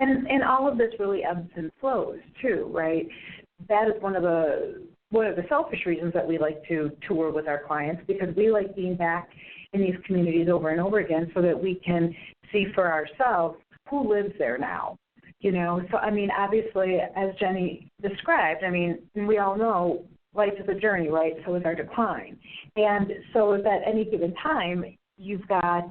And all of this really ebbs and flows too, right? That is one of the selfish reasons that we like to tour with our clients, because we like being back in these communities over and over again so that we can see for ourselves who lives there now. You know, so I mean, obviously, as Jenny described, I mean, we all know life is a journey, right? So is our decline. And so if at any given time you've got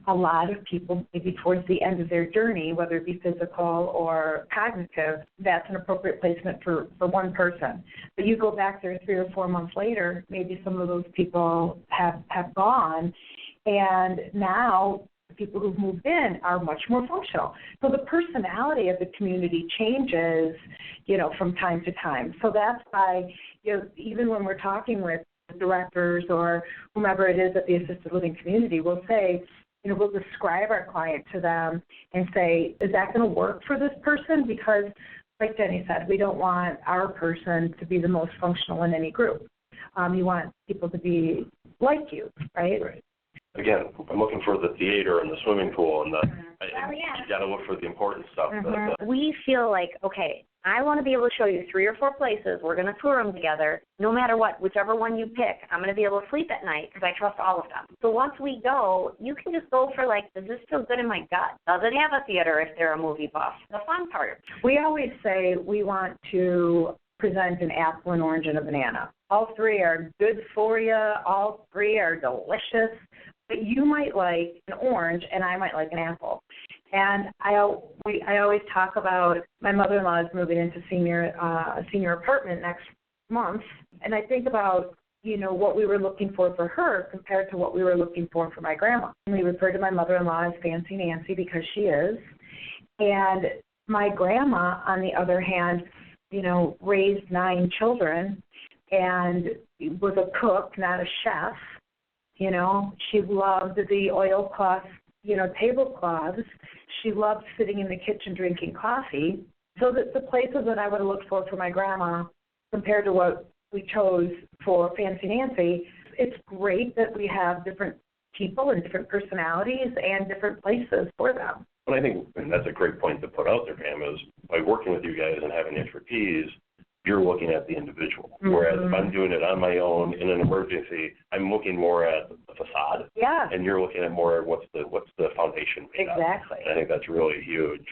a lot of people maybe towards the end of their journey, whether it be physical or cognitive, that's an appropriate placement for one person. But you go back there 3 or 4 months later, maybe some of those people have gone, and now the people who've moved in are much more functional. So the personality of the community changes, you know, from time to time. So that's why, you know, even when we're talking with directors or whomever it is at the assisted living community, we'll say, you know, we'll describe our client to them and say, is that going to work for this person? Because, like Jenny said, we don't want our person to be the most functional in any group. You want people to be like you, right? Right. Again, I'm looking for the theater and the swimming pool, and you got to look for the important stuff. We feel like, okay, I want to be able to show you 3 or 4 places. We're going to tour them together. No matter what, whichever one you pick, I'm going to be able to sleep at night because I trust all of them. So once we go, you can just go for, like, does this feel good in my gut? Does it have a theater if they're a movie buff? The fun part. We always say we want to present an apple, an orange, and a banana. All 3 are good for you. All 3 are delicious. But you might like an orange, and I might like an apple. And I always talk about my mother-in-law is moving into a senior apartment next month, and I think about, you know, what we were looking for her compared to what we were looking for my grandma. And we refer to my mother-in-law as Fancy Nancy because she is. And my grandma, on the other hand, you know, raised 9 children and was a cook, not a chef. You know, she loved the oilcloth, you know, tablecloths. She loved sitting in the kitchen drinking coffee. So the places that I would have looked for my grandma compared to what we chose for Fancy Nancy, it's great that we have different people and different personalities and different places for them. And I think that's a great point to put out there, Pam, is by working with you guys and having expertise, you're looking at the individual. Mm-hmm. Whereas if I'm doing it on my own in an emergency, I'm looking more at the facade. Yeah. And you're looking at more what's the foundation made exactly. of. And I think that's really huge.